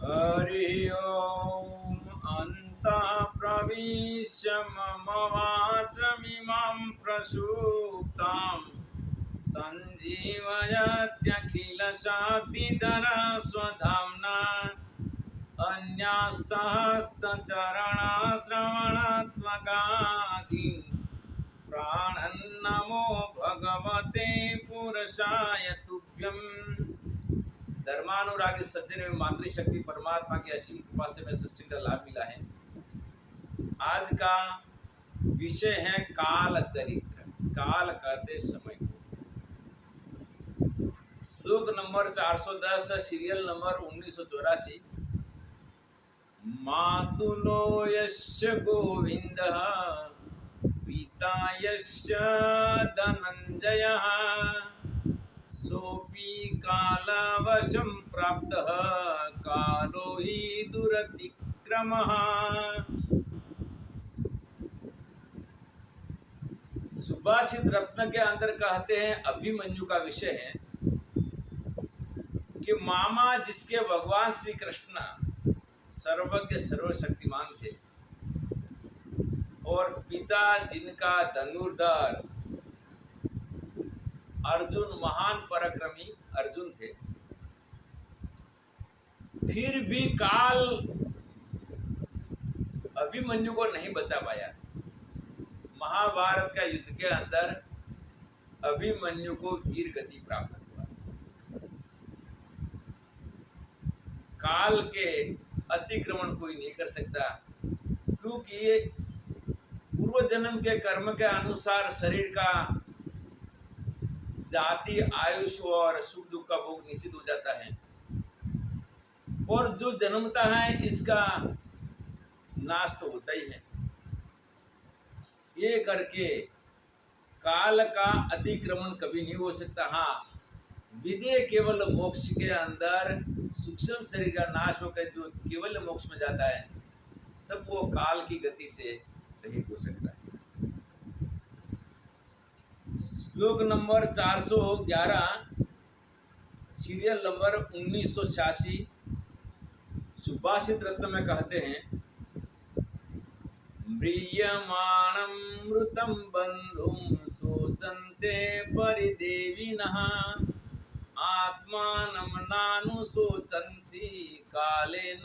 हरि ओम अन्तः प्रविश्य मम वाचमिमां प्रसूप्तां सञ्जीवयत्यखिलशक्तिधरा स्वधाम्ना अन्यास्तहस्तचरणश्रवणत्वगादीन् प्राणन्नमो भगवते पुरुषाय तुभ्यम्। धर्मानुरागी सज्जन में मातृशक्ति परमात्मा की असीम कृपा से मैं सत्संग का लाभ मिला है। आज का विषय है काल चरित्र। काल कहते समय को। श्लोक नंबर 410 सीरियल नंबर 1984। मातुलो यस्य गोविंदः पिता यस्य धनंजयः सोपि कालवशं प्राप्तः कालो हि दुरतिक्रमः। सुभाषित रत्न के अंदर कहते हैं, अभिमन्यु का विषय है कि मामा जिसके भगवान श्री कृष्ण सर्वज्ञ सर्वशक्तिमान थे और पिता जिनका धनुर्धर अर्जुन महान पराक्रमी अर्जुन थे, फिर भी काल अभिमन्यु को नहीं बचा पाया। महाभारत का युद्ध के अंदर अभिमन्यु को वीर गति प्राप्त हुआ। काल के अतिक्रमण कोई नहीं कर सकता, क्योंकि ये पूर्व जन्म के कर्म के अनुसार शरीर का जाति आयुष और सुख दुख का भोग निश्चित हो जाता है और जो जन्मता है इसका नाश तो होता ही है। ये करके काल का अतिक्रमण कभी नहीं हो सकता। हाँ, विधेय केवल मोक्ष के अंदर सूक्ष्म शरीर का नाश होकर जो केवल मोक्ष में जाता है, तब वो काल की गति से रहित हो सकता है। श्लोक नंबर 411 सीरियल नंबर 1986 सुभाषित रत्न में कहते हैं, म्रियमाणं मृतं बंधुं शोचन्ते परिदेविनः आत्मानं नानुशोचन्ति कालेन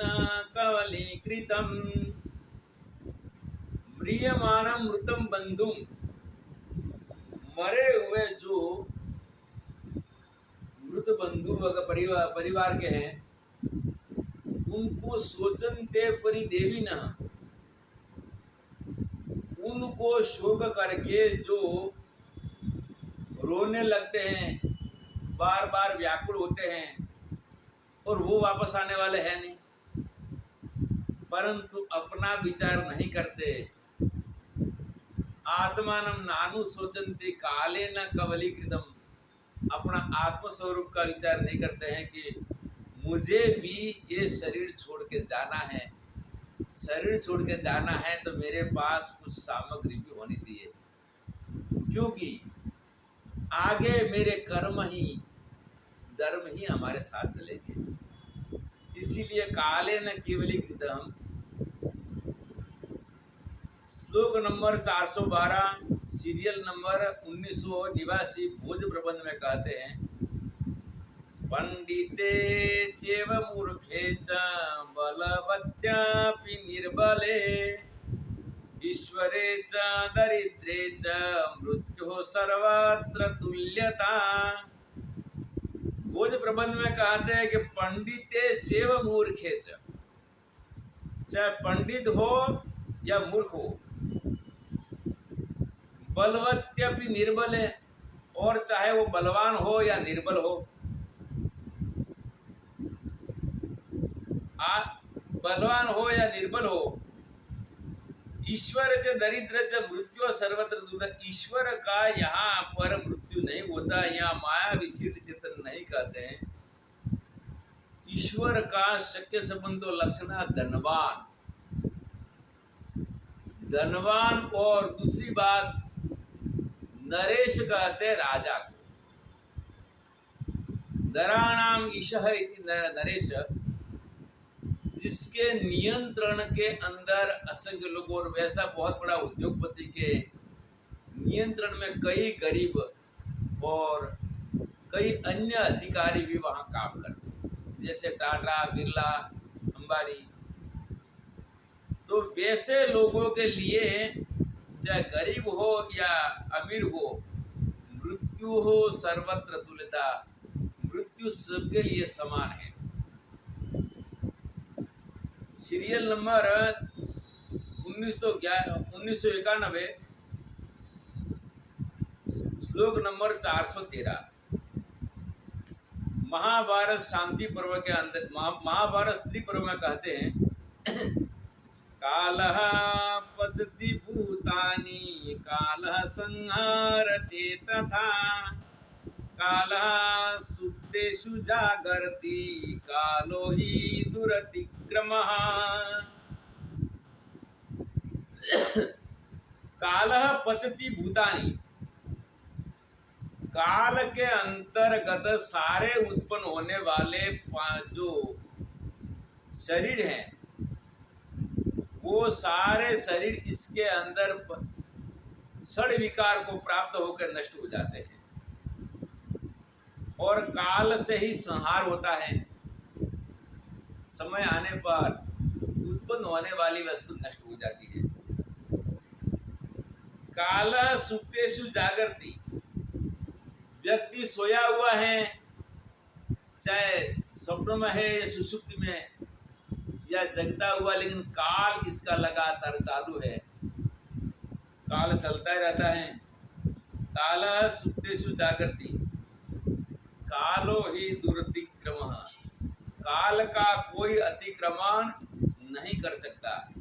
कवलीकृतम्। म्रियमाणं मृतं बंधुं, मरे हुए जो मृत बंधु परिवार के हैं उनको शोचन्ते परिदेविनः, उनको शोक करके जो रोने लगते हैं, बार बार व्याकुल होते हैं और वो वापस आने वाले हैं नहीं, परंतु अपना विचार नहीं करते। आत्मानं नानु सोचन्ति कालेन कवलीकृतम्, अपना आत्मस्वरूप का विचार नहीं करते हैं कि मुझे भी ये शरीर छोड़ के जाना है। शरीर छोड़ के जाना है तो मेरे पास कुछ सामग्री भी होनी चाहिए, क्योंकि आगे मेरे कर्म ही धर्म ही हमारे साथ चलेंगे। इसीलिए कालेन केवलीकृतम्। श्लोक नंबर 412 सीरियल नंबर 1989 भोज प्रबंध में कहते हैं, पंडिते चैव मूर्खे च बलवत्यापि निर्बले ईश्वरे च दरिद्रे च मृत्युः सर्वत्र तुल्यता। भोज प्रबंध में कहते हैं कि पंडिते चैव मूर्खे च, चाहे पंडित हो या मूर्ख हो, बलवत्यपि निर्बले, और चाहे वो बलवान हो या निर्बल हो, बलवान हो या निर्बल हो, ईश्वर च दरिद्र च मृत्यु सर्वत्र दुर्लभ। ईश्वर का यहाँ पर मृत्यु नहीं होता, यहाँ माया विशिष्ट चिंतन नहीं कहते हैं। ईश्वर का शक्य संबंधो लक्षण धनवान, धनवान, और दूसरी बात नरेश कहते राजा को। नराणाम ईशः इति नरेश, जिसके नियंत्रण के अंदर असंख्य लोग, और वैसा बहुत बड़ा उद्योगपति के नियंत्रण में कई गरीब और कई अन्य अधिकारी भी वहाँ काम करते हैं, जैसे टाटा, बिरला, अंबानी। तो वैसे लोगों के लिए चाहे गरीब हो या अमीर हो, मृत्यु हो सर्वत्र तुल्यता, मृत्यु सबके लिए समान है। सीरियल नंबर 1991, श्लोक नंबर 413। महाभारत शांति पर्व के अंदर, महाभारत स्त्री पर्व में कहते हैं, कालः पचति भूतानि कालः संहारते तथा कालः सुप्तेषु जागर्ति कालो हि दुरतिक्रमः। कालः पचति भूतानि, काल के अंतर्गत सारे उत्पन्न होने वाले जो शरीर हैं, वो सारे शरीर इसके अंदर षड विकार को प्राप्त होकर नष्ट हो जाते हैं, और काल से ही संहार होता है। समय आने पर उत्पन्न होने वाली वस्तु नष्ट हो जाती है। काल सुप्तेषु जागर्ति, व्यक्ति सोया हुआ है, चाहे स्वप्न में है या सुषुप्ति में या जगता हुआ, लेकिन काल इसका लगातार चालू है, काल चलता ही रहता है। काल सुप्तेषु जागर्ति कालो ही दुरतिक्रमः, काल का कोई अतिक्रमण नहीं कर सकता,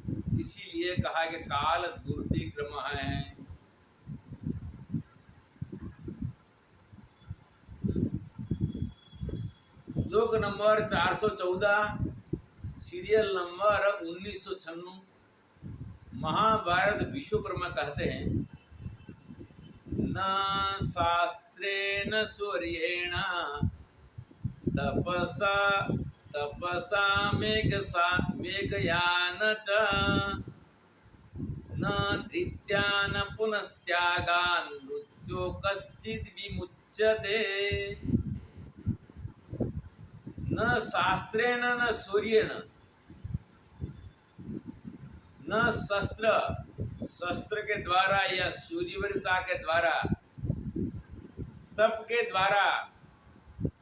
इसीलिए कहा कि काल दुरतिक्रमः है। श्लोक नंबर 414, सीरियल नंबर 1996, महाभारत विश्व में कहते हैं, न शास्त्रेण शौर्येण तपसा तपसा मेघयान च न धृत्या न पुनस्त्यागान् मृत्यो कश्चित् विमुच्यते। न शास्त्रेण न शौर्येण, न शस्त्र के द्वारा या शूरवीरता के द्वारा, तप के द्वारा,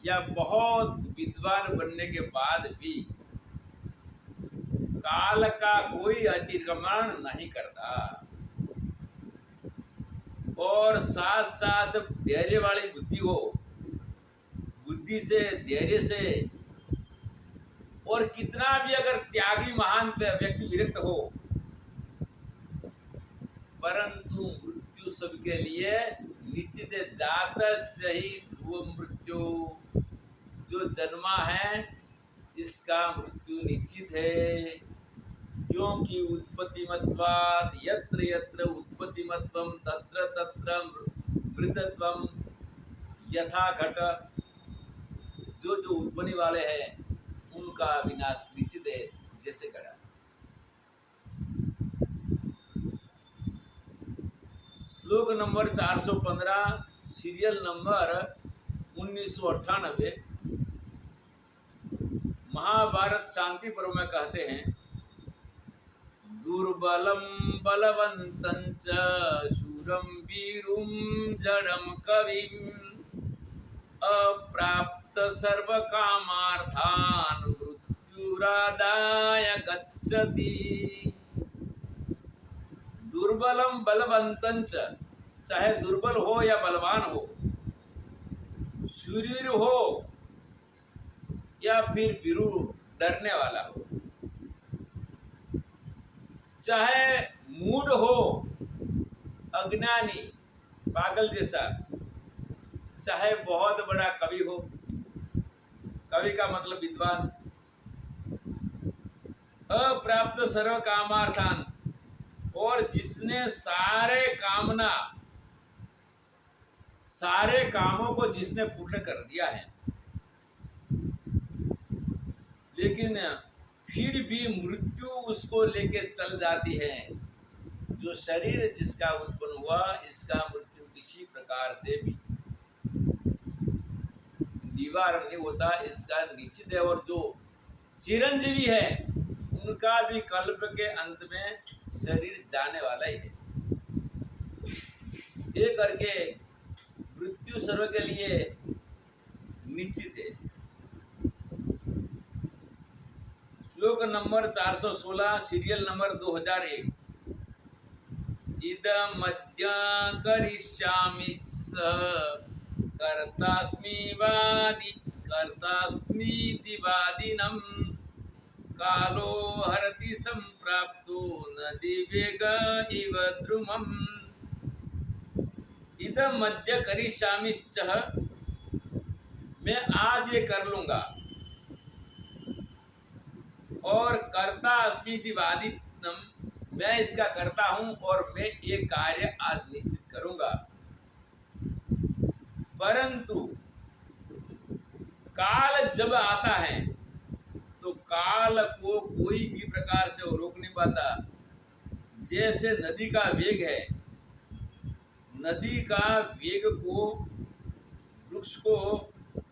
या बहुत विद्वान बनने के बाद भी काल का कोई अतिक्रमण नहीं करता, और साथ साथ धैर्य वाली बुद्धि हो, बुद्धि से, धैर्य से, और कितना भी अगर त्यागी महान व्यक्ति विरक्त हो, परंतु मृत्यु सबके लिए निश्चित है। जात सही ध्रुव मृत्यु, जो जन्मा है इसका मृत्यु निश्चित है, क्योंकि उत्पत्तिमत्वात् यत्र यत्र उत्पत्तिमत्वं तत्र तत्र मृतत्वं यथा घट। जो जो उत्पत्ति वाले हैं उनका विनाश निश्चित है, जैसे घड़ा। श्लोक नंबर 415, सीरियल नंबर 1998, महाभारत शांति पर्व में कहते हैं, दुर्बलम बलवंतं च शूरं वीरुं जडं कविं अप्राप्त सर्व कामार्थान् मृत्युरादाय गच्छति। दुर्बलम बलवंतं च, चाहे दुर्बल हो या बलवान हो, शूरवीर हो या फिर वीरू डरने वाला हो, चाहे मूढ़ हो, अज्ञानी पागल जैसा, चाहे बहुत बड़ा कवि हो, कवि का मतलब विद्वान, अप्राप्त सर्व कामार्थान, और जिसने सारे कामों को जिसने पूर्ण कर दिया है, लेकिन फिर भी मृत्यु उसको लेके चल जाती है। जो शरीर जिसका उत्पन्न हुआ, इसका मृत्यु किसी प्रकार से भी निवारण नहीं होता, इसका निश्चित है। और जो चिरंजीवी है उनका भी कल्प के अंत में शरीर जाने वाला ही है। ये करके मृत्यु सर्व के लिए निश्चित है। श्लोक नंबर 416, सीरियल नंबर 2001। इदमद्य करिष्यामि कर्तास्मीति वादिनं कालो हरति संप्राप्तो नदीवेग इव द्रुमम्। इदमद्य करिष्यामि, मैं आज ये कर लूंगा। और कर्ता अस्मीति वादिनं, मैं इसका करता हूं और मैं ये कार्य आज निश्चित करूंगा। परंतु काल जब आता है तो काल को कोई भी प्रकार से रोक नहीं पाता। जैसे नदी का वेग है, नदी का वेग को वृक्ष को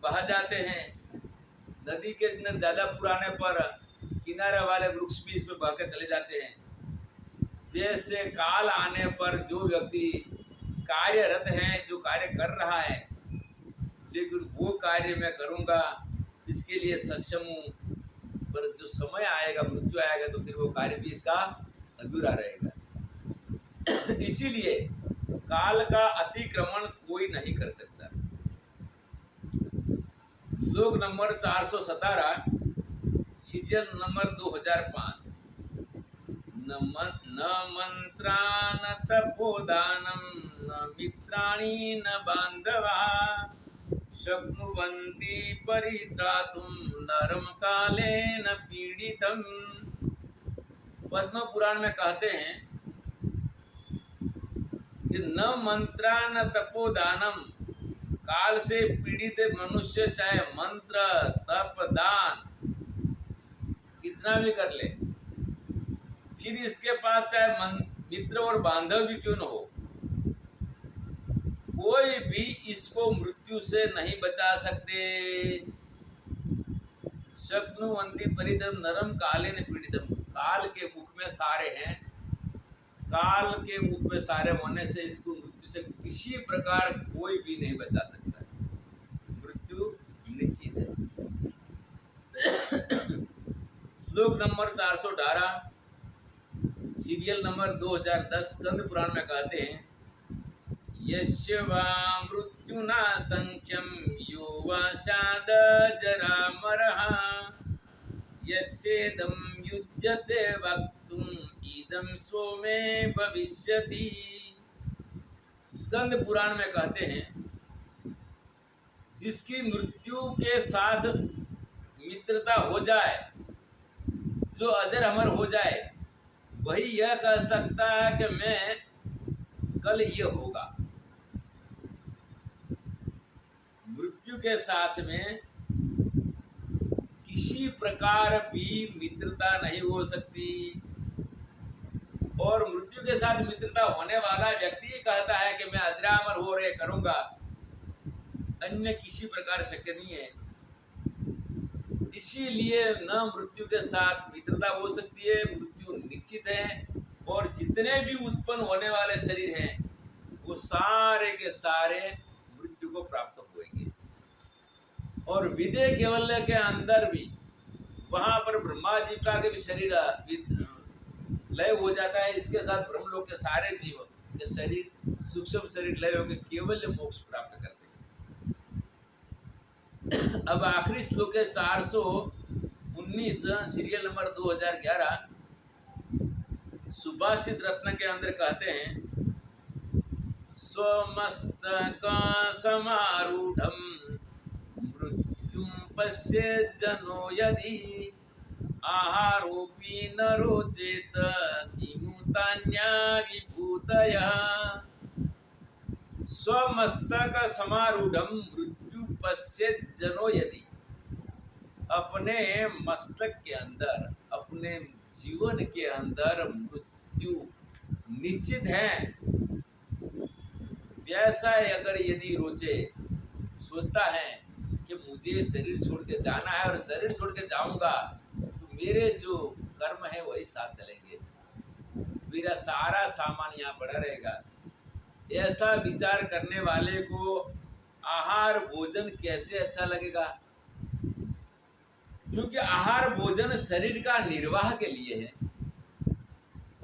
बहा जाते हैं। नदी के अंदर ज्यादा पुराने पर किनारे वाले वृक्ष भी इसमें बह के चले जाते हैं। जैसे काल आने पर जो व्यक्ति कार्यरत है, जो कार्य कर रहा है, लेकिन वो कार्य मैं करूंगा इसके लिए सक्षम हूँ, पर जो समय आएगा, मृत्यु आएगा, तो फिर वो कार्य भी इसका अधूरा रहेगा। इसीलिए काल का अतिक्रमण कोई नहीं कर सकता। श्लोक नंबर 417, सीरियल नंबर 2005। न मंत्रा न तपोदानं न मित्राणि न बांधवा शक्नुवन्ति परित्रातुं नरम कालेन पीड़ितम्। पद्म पुराण में कहते हैं कि न मंत्रा न तपोदानम, काल से पीड़ित मनुष्य चाहे मंत्र तप दान कितना भी कर ले, फिर इसके पास चाहे मित्र और बांधव भी क्यों न हो, कोई भी इसको मृत्यु से नहीं बचा सकते। शक्नुवन्ति परितम नरम कालेन पीड़ितम, काल के मुख में सारे हैं। काल के मुख में सारे होने से इसको मृत्यु से किसी प्रकार कोई भी नहीं बचा सकता। मृत्यु निश्चित है। श्लोक number 418, serial number 2010, Skanda Purana में कहते हैं यस्य वा मृत्युना संख्यम यो वा शाद जरा मरः यस्येदं युज्यते वक्तुम इदं सोमे भविष्यति। स्कंद पुराण में कहते हैं जिसकी मृत्यु के साथ मित्रता हो जाए, जो अजर अमर हो जाए, वही यह कह सकता है कि मैं कल ये होगा। मृत्यु के साथ में किसी प्रकार भी मित्रता नहीं हो सकती। और मृत्यु के साथ मित्रता होने वाला व्यक्ति कहता है कि मैं अजरामर हो रहे करूंगा, अन्य किसी प्रकार शक्य नहीं है। इसीलिए न मृत्यु के साथ मित्रता हो सकती है, मृत्यु निश्चित है। और जितने भी उत्पन्न होने वाले शरीर हैं वो सारे के सारे मृत्यु को प्राप्त होंगे। और विदे केवल्य के अंदर भी वहां पर ब्रह्मा जी का के भी शरीर लय हो जाता है। इसके साथ ब्रह्मलोक के सारे जीव के शरीर, सूक्ष्म शरीर लय होकर केवल मोक्ष प्राप्त करते हैं। अब आखिरी श्लोक है 419, सीरियल नंबर 2011, सुभाषित रत्न के अंदर कहते हैं स्वमस्तक समारूढ़ं मृत्युं पश्येत् जनो यदि आहारोपि न रोचेत किमुतान्या विभूतयः। स्वमस्तक समारूढ़ं मृत्यु पश्येत् जनो यदि, अपने मस्तक के अंदर, अपने जीवन के अंदर मृत्यु निश्चित है, वैसा अगर यदि रोचे सोचता है कि मुझे शरीर छोड़ के जाना है और शरीर छोड़ के जाऊंगा तो मेरे जो कर्म है वही साथ चलेंगे, मेरा सारा सामान यहाँ पड़ा रहेगा, ऐसा विचार करने वाले को आहार भोजन कैसे अच्छा लगेगा? क्योंकि आहार भोजन शरीर का निर्वाह के लिए है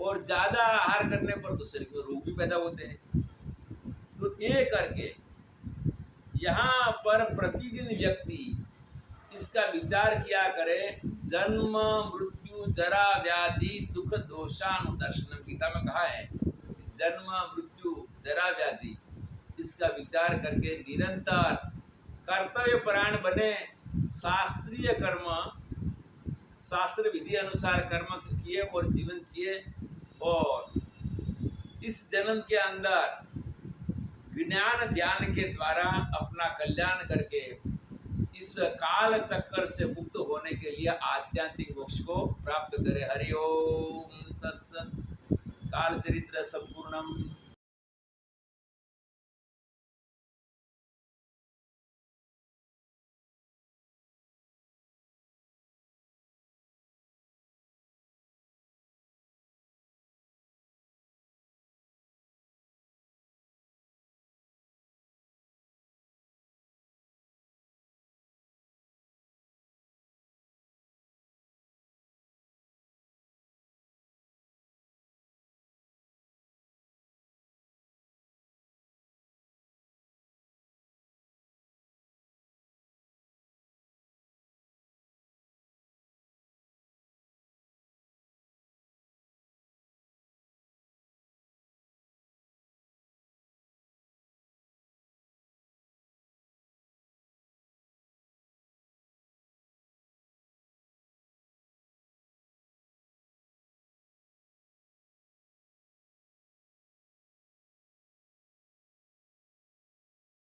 और ज्यादा आहार करने पर तो शरीर में रोग भी पैदा होते हैं। तो ये करके यहाँ पर प्रतिदिन व्यक्ति इसका विचार किया करे, जन्म मृत्यु जरा व्याधि दुख दोषानुदर्शनम, गीता में कहा है जन्म मृत्यु जरा व्याधि, इसका विचार करके निरंतर कर्तव्य परायण बने, शास्त्रीय कर्म शास्त्र विधि अनुसार कर्म किए और जीवन जिए, और इस जन्म के अंदर ज्ञान ध्यान के द्वारा अपना कल्याण करके इस काल चक्कर से मुक्त होने के लिए आध्यात्मिक मोक्ष को प्राप्त करे। हरि ओम तत्सत। काल चरित्र संपूर्णम।